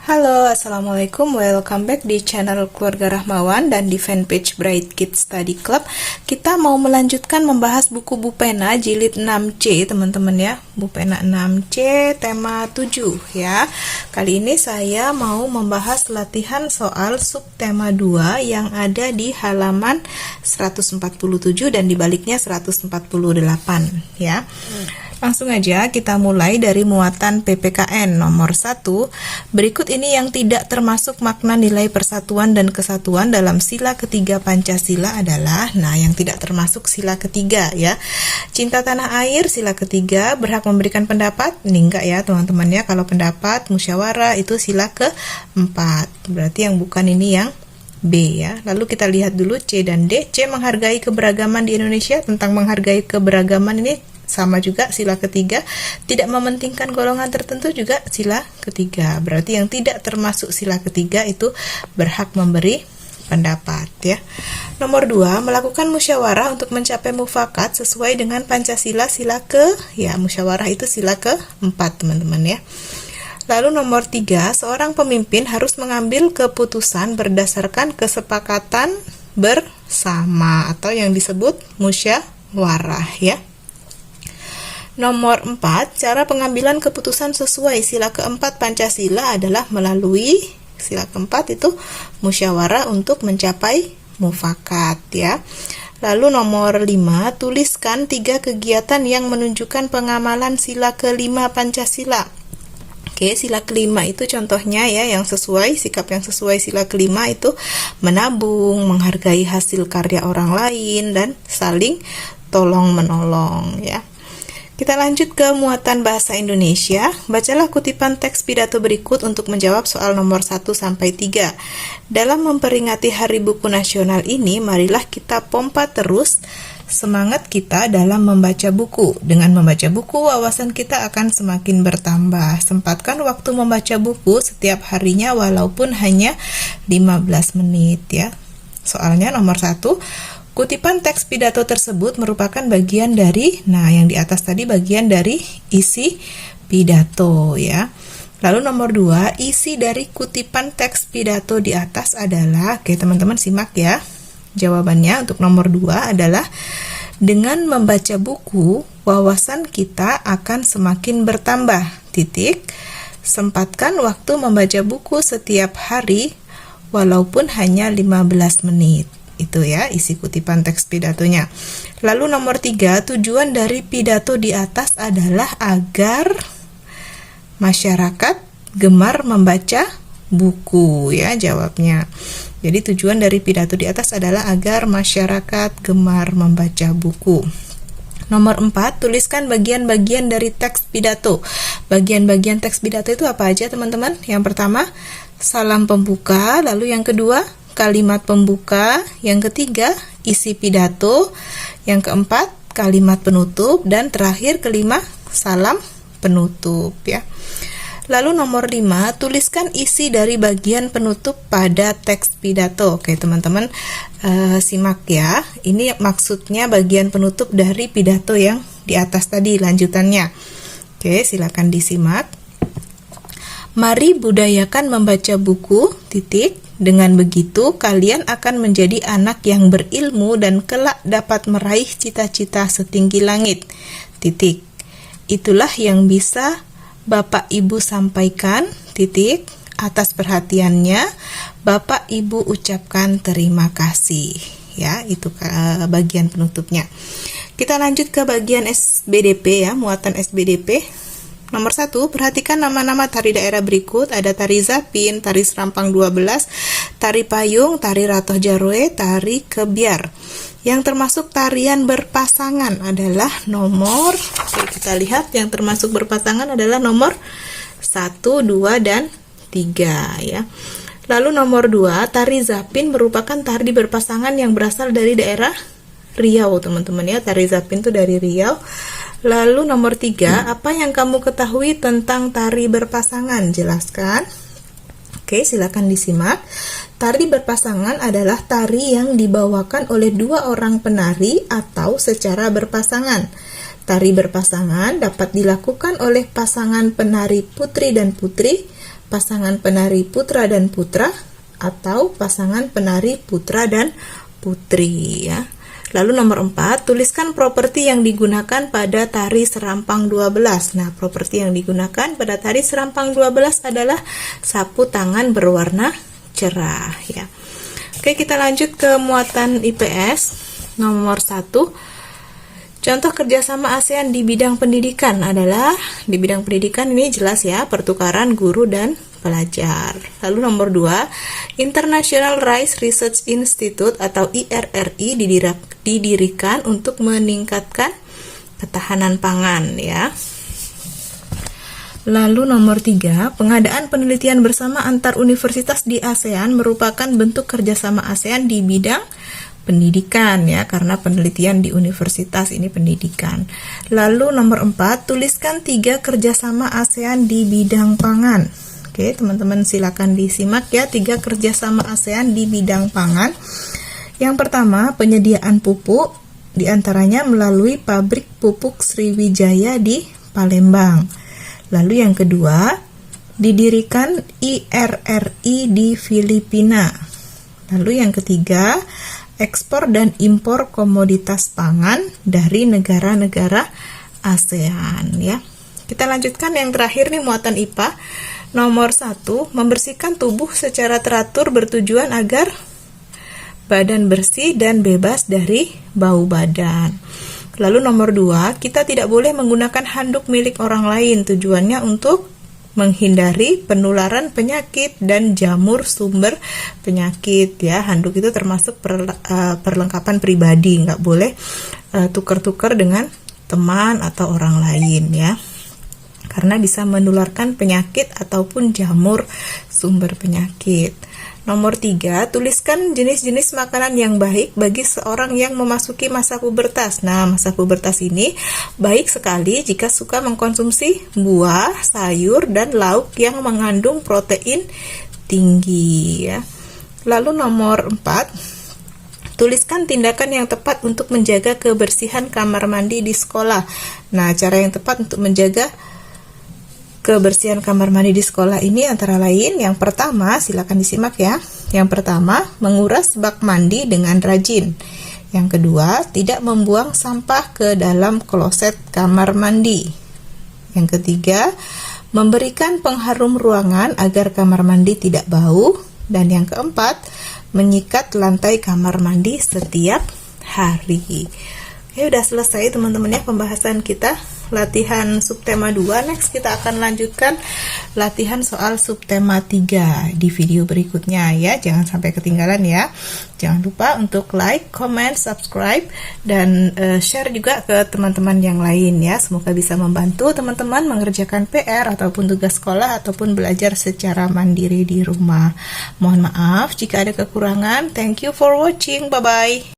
Halo, Assalamualaikum, welcome back di channel Keluarga Rahmawan dan di fanpage Bright Kids Study Club. Kita mau melanjutkan membahas buku Bu Pena jilid 6C teman-teman ya. Bu Pena 6C tema 7 ya. Kali ini saya mau membahas latihan soal subtema 2 yang ada di halaman 147 dan di baliknya 148 ya. Langsung aja kita mulai dari muatan PPKN nomor 1. Berikut ini yang tidak termasuk makna nilai persatuan dan kesatuan dalam sila ketiga Pancasila adalah, yang tidak termasuk sila ketiga ya. Cinta tanah air sila ketiga, berhak memberikan pendapat, ini enggak ya teman-teman ya. Kalau pendapat, musyawarah itu sila keempat. Berarti yang bukan ini yang B ya. Lalu kita lihat dulu C dan D. C menghargai keberagaman di Indonesia, tentang menghargai keberagaman ini sama juga sila ketiga. Tidak mementingkan golongan tertentu juga sila ketiga. Berarti yang tidak termasuk sila ketiga itu berhak memberi pendapat ya. Nomor 2, melakukan musyawarah untuk mencapai mufakat sesuai dengan Pancasila sila musyawarah itu sila keempat teman-teman ya. Lalu nomor 3, seorang pemimpin harus mengambil keputusan berdasarkan kesepakatan bersama atau yang disebut musyawarah ya. Nomor 4, cara pengambilan keputusan sesuai sila keempat Pancasila adalah melalui sila keempat itu musyawarah untuk mencapai mufakat ya. Lalu nomor 5, tuliskan 3 kegiatan yang menunjukkan pengamalan sila kelima Pancasila. Oke, sila kelima itu contohnya ya, yang sesuai, sikap yang sesuai sila kelima itu menabung, menghargai hasil karya orang lain, dan saling tolong-menolong ya. Kita lanjut ke muatan bahasa Indonesia. Bacalah kutipan teks pidato berikut untuk menjawab soal nomor 1-3. Dalam memperingati Hari Buku Nasional ini, marilah kita pompa terus semangat kita dalam membaca buku. Dengan membaca buku, wawasan kita akan semakin bertambah. Sempatkan waktu membaca buku setiap harinya walaupun hanya 15 menit ya. Soalnya nomor 1, kutipan teks pidato tersebut merupakan bagian dari, yang di atas tadi bagian dari isi pidato ya. Lalu nomor 2, isi dari kutipan teks pidato di atas adalah, oke teman-teman simak ya. Jawabannya untuk nomor 2 adalah, dengan membaca buku, wawasan kita akan semakin bertambah, Sempatkan waktu membaca buku setiap hari, walaupun hanya 15 menit. Itu ya isi kutipan teks pidatonya. Lalu nomor 3, tujuan dari pidato di atas adalah agar masyarakat gemar membaca buku ya jawabnya. Jadi tujuan dari pidato di atas adalah agar masyarakat gemar membaca buku. Nomor 4, tuliskan bagian-bagian dari teks pidato. Bagian-bagian teks pidato itu apa aja teman-teman? Yang pertama, salam pembuka. Lalu yang kedua, kalimat pembuka. Yang ketiga, isi pidato. Yang keempat, kalimat penutup. Dan terakhir, kelima, salam penutup ya. Lalu nomor 5, tuliskan isi dari bagian penutup pada teks pidato. Oke teman-teman, simak ya. Ini maksudnya bagian penutup dari pidato yang di atas tadi lanjutannya. Oke, silakan disimak. Mari budayakan membaca buku, Dengan begitu, kalian akan menjadi anak yang berilmu dan kelak dapat meraih cita-cita setinggi langit, Itulah yang bisa Bapak Ibu sampaikan, Atas perhatiannya, Bapak Ibu ucapkan terima kasih. Ya, itu bagian penutupnya. Kita lanjut ke bagian SBDP ya, muatan SBDP. Nomor 1, perhatikan nama-nama tari daerah berikut. Ada tari Zapin, tari Serampang 12, tari Payung, tari Ratoh Jarwe, tari Kebiar. Yang termasuk tarian berpasangan adalah nomor, kita lihat yang termasuk berpasangan adalah nomor 1, 2, dan 3 ya. Lalu nomor 2, tari Zapin merupakan tari berpasangan yang berasal dari daerah Riau teman-teman ya. Tari Zapin itu dari Riau. Lalu nomor 3, apa yang kamu ketahui tentang tari berpasangan? Jelaskan. Oke, silakan disimak. Tari berpasangan adalah tari yang dibawakan oleh 2 orang penari atau secara berpasangan. Tari berpasangan dapat dilakukan oleh pasangan penari putri dan putri, pasangan penari putra dan putra atau pasangan penari putra dan putri ya. Lalu nomor 4, tuliskan properti yang digunakan pada tari serampang 12. Nah, properti yang digunakan pada tari serampang 12 adalah sapu tangan berwarna cerah ya. Oke, kita lanjut ke muatan IPS. Nomor 1, contoh kerjasama ASEAN di bidang pendidikan adalah, di bidang pendidikan ini jelas ya, pertukaran guru dan pelajar. Lalu nomor 2, International Rice Research Institute atau IRRI didirikan untuk meningkatkan ketahanan pangan ya. Lalu nomor 3, pengadaan penelitian bersama antar universitas di ASEAN merupakan bentuk kerjasama ASEAN di bidang pendidikan ya, karena penelitian di universitas ini pendidikan. Lalu nomor 4, tuliskan 3 kerjasama ASEAN di bidang pangan. Oke, teman-teman silakan disimak ya, 3 kerjasama ASEAN di bidang pangan. Yang pertama, penyediaan pupuk, diantaranya melalui pabrik pupuk Sriwijaya di Palembang. Lalu yang kedua, didirikan IRRI di Filipina. Lalu yang ketiga, ekspor dan impor komoditas pangan dari negara-negara ASEAN ya. Kita lanjutkan yang terakhir nih, muatan IPA. Nomor 1, membersihkan tubuh secara teratur bertujuan agar badan bersih dan bebas dari bau badan. Lalu nomor 2, kita tidak boleh menggunakan handuk milik orang lain, tujuannya untuk menghindari penularan penyakit dan jamur sumber penyakit ya. Handuk itu termasuk perlengkapan pribadi, nggak boleh tukar-tukar dengan teman atau orang lain ya, karena bisa menularkan penyakit ataupun jamur sumber penyakit. Nomor 3, tuliskan jenis-jenis makanan yang baik bagi seorang yang memasuki masa pubertas. Nah, masa pubertas ini baik sekali jika suka mengkonsumsi buah, sayur, dan lauk yang mengandung protein tinggi ya. Lalu nomor 4, tuliskan tindakan yang tepat untuk menjaga kebersihan kamar mandi di sekolah. Nah, cara yang tepat untuk menjaga kebersihan kamar mandi di sekolah ini antara lain, yang pertama, silakan disimak ya. Yang pertama, menguras bak mandi dengan rajin. Yang kedua, tidak membuang sampah ke dalam kloset kamar mandi. Yang ketiga, memberikan pengharum ruangan agar kamar mandi tidak bau. Dan yang keempat, menyikat lantai kamar mandi setiap hari. Oke, udah selesai teman-teman ya pembahasan kita latihan subtema 2. Next kita akan lanjutkan latihan soal subtema 3 di video berikutnya ya. Jangan sampai ketinggalan ya. Jangan lupa untuk like, comment, subscribe, dan share juga ke teman-teman yang lain ya. Semoga bisa membantu teman-teman mengerjakan PR ataupun tugas sekolah ataupun belajar secara mandiri di rumah. Mohon maaf jika ada kekurangan. Thank you for watching. Bye-bye.